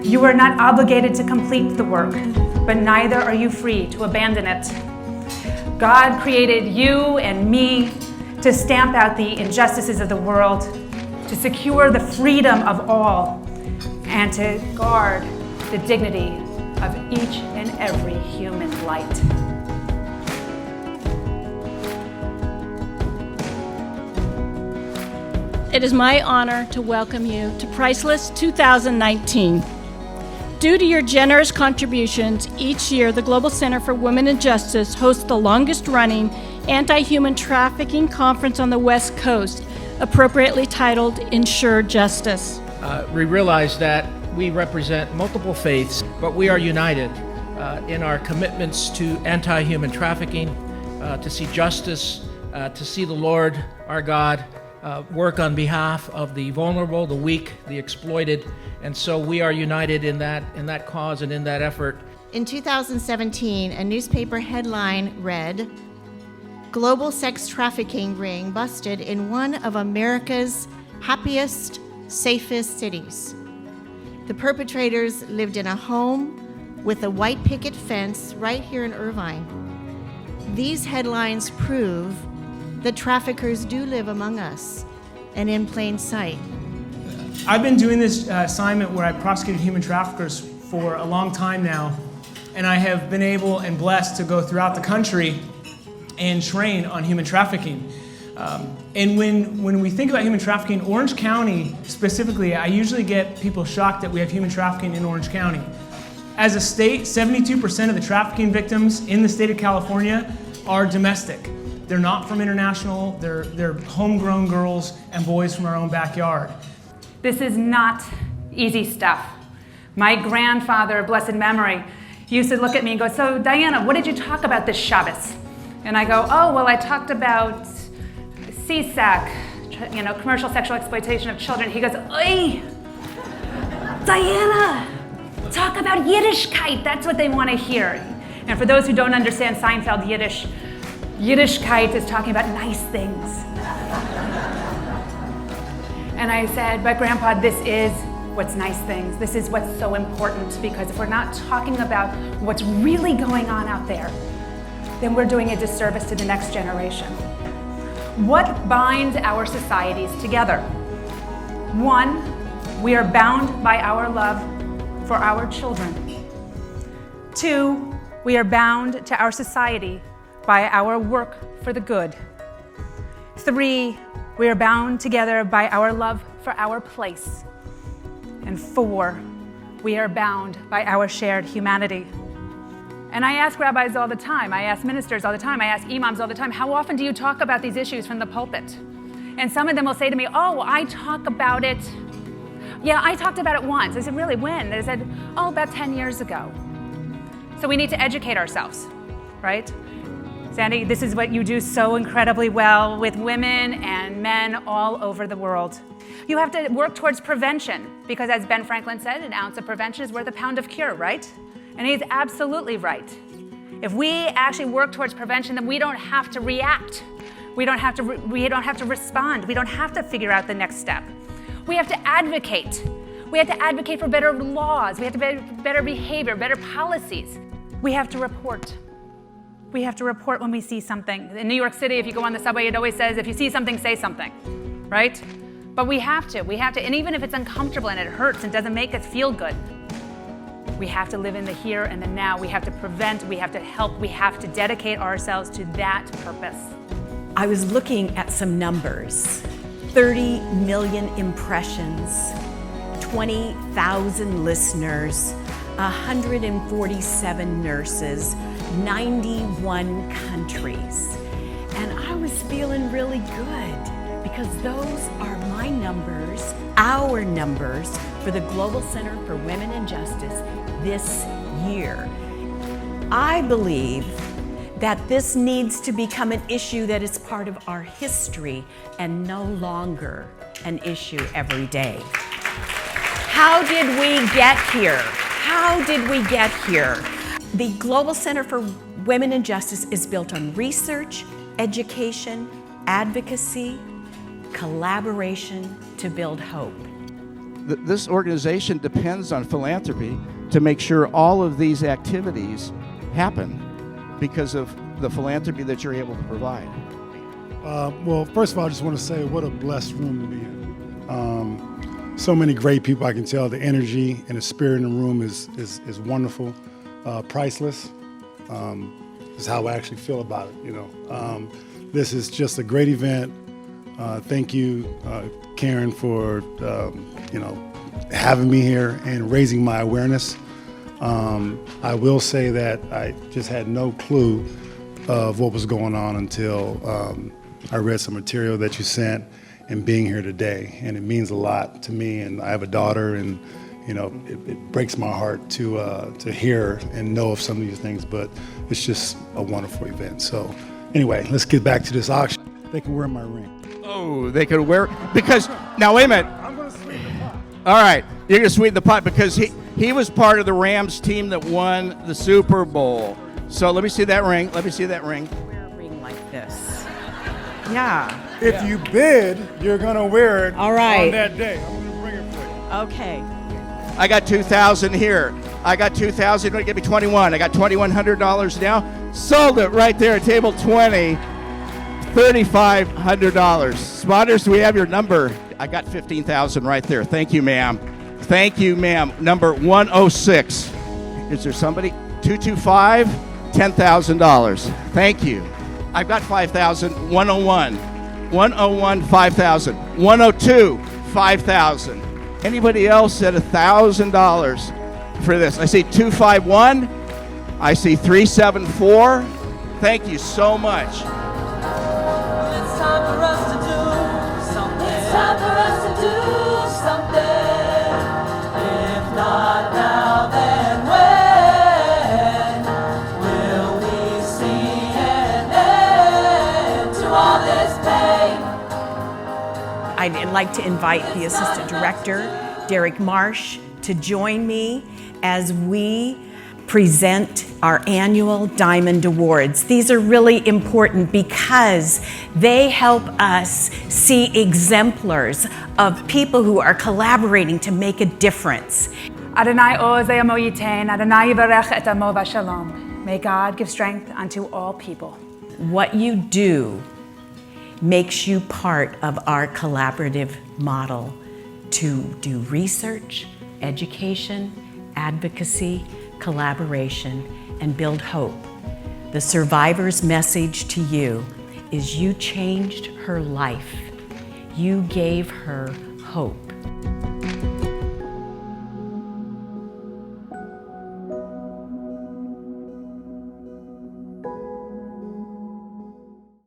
You are not obligated to complete the work, but neither are you free to abandon it. God created you and me to stamp out the injustices of the world, to secure the freedom of all, and to guard the dignity of each and every human light. It is my honor to welcome you to Priceless 2019. Due to your generous contributions, each year the Global Center for Women and Justice hosts the longest-running anti-human trafficking conference on the West Coast, appropriately titled Ensure Justice. We realize that we represent multiple faiths, but we are united in our commitments to anti-human trafficking, to see justice, to see the Lord, our God, work on behalf of the vulnerable, the weak, the exploited, and so we are united in that cause and in that effort. In 2017, a newspaper headline read, "Global sex trafficking ring busted in one of America's happiest, safest cities." The perpetrators lived in a home with a white picket fence right here in Irvine. These headlines prove that traffickers do live among us and in plain sight. I've been doing this assignment where I prosecuted human traffickers for a long time now, and I have been able and blessed to go throughout the country and train on human trafficking. And when we think about human trafficking, Orange County specifically, I usually get people shocked that we have human trafficking in Orange County. As a state, 72% of the trafficking victims in the state of California are domestic. They're not from international, they're homegrown girls and boys from our own backyard. This is not easy stuff. My grandfather, blessed memory, used to look at me and go, "So Diana, what did you talk about this Shabbos?" And I go, "Oh, well, I talked about CSAC, commercial sexual exploitation of children." He goes, "Oy, Diana, talk about Yiddishkeit. That's what they want to hear." And for those who don't understand Seinfeld Yiddish, Yiddishkeit is talking about nice things. And I said, "But Grandpa, this is what's nice things. This is what's so important, because if we're not talking about what's really going on out there, then we're doing a disservice to the next generation." What binds our societies together? One, we are bound by our love for our children. Two, we are bound to our society by our work for the good. Three, we are bound together by our love for our place. And four, we are bound by our shared humanity. And I ask rabbis all the time, I ask ministers all the time, I ask imams all the time, how often do you talk about these issues from the pulpit? And some of them will say to me, "Oh, I talk about it. Yeah, I talked about it once." I said, "Really, when?" They said, "Oh, about 10 years ago." So we need to educate ourselves, right? Sandy, this is what you do so incredibly well with women and men all over the world. You have to work towards prevention, because as Ben Franklin said, an ounce of prevention is worth a pound of cure, right? And he's absolutely right. If we actually work towards prevention, then we don't have to react. We don't have to respond. We don't have to figure out the next step. We have to advocate. We have to advocate for better laws. We have to better behavior, better policies. We have to report. We have to report when we see something. In New York City, if you go on the subway, it always says, if you see something, say something, right? But we have to, and even if it's uncomfortable and it hurts and doesn't make us feel good, we have to live in the here and the now. We have to prevent, we have to help, we have to dedicate ourselves to that purpose. I was looking at some numbers. 30 million impressions, 20,000 listeners, 147 nurses, 91 countries. And I was feeling really good, because those are my numbers, our numbers for the Global Center for Women and Justice this year. I believe that this needs to become an issue that is part of our history and no longer an issue every day. How did we get here? How did we get here? The Global Center for Women and Justice is built on research, education, advocacy, collaboration to build hope. this organization depends on philanthropy to make sure all of these activities happen because of the philanthropy that you're able to provide. Well, first of all, I just want to say what a blessed room to be in. So many great people. I can tell the energy and the spirit in the room is wonderful, priceless. Is how I actually feel about it. This is just a great event. Thank you, Karen, for having me here and raising my awareness. I will say that I just had no clue of what was going on until I read some material that you sent and being here today, and it means a lot to me. And I have a daughter, and it breaks my heart to hear and know of some of these things, but it's just a wonderful event. So anyway, let's get back to this auction. They can wear my ring. Oh, they could wear, because, now wait a minute. I'm going to sweeten the pot. All right, you're going to sweeten the pot because he was part of the Rams team that won the Super Bowl. So let me see that ring. Let me see that ring. Wear a ring like this. Yeah. If you bid, you're going to wear it All right. on that day. I'm going to bring it for you. Okay. I got $2,000 here. I got $2,000. You're going to give me $21. I got $2,100 now. Sold it right there at table 20. $3,500. Spotters, do we have your number? I got $15,000 right there. Thank you, ma'am. Thank you, ma'am. Number 106. Is there somebody? 225, $10,000. Thank you. I've got 5,000. 101. 101, 5,000. 102, 5,000. Anybody else at $1,000 for this? I see 251. I see 374. Thank you so much. It's time for us to do something. It's time for us to do something. If not now, then when will we see an end to all this pain? I'd like to invite the Assistant Director, Derek Marsh, to join me as we present our annual Diamond Awards. These are really important because they help us see exemplars of people who are collaborating to make a difference. Adonai oz amo yitain, Adonai yivarech et amo v'shalom. May God give strength unto all people. What you do makes you part of our collaborative model to do research, education, advocacy, collaboration, and build hope. The survivor's message to you is you changed her life. You gave her hope.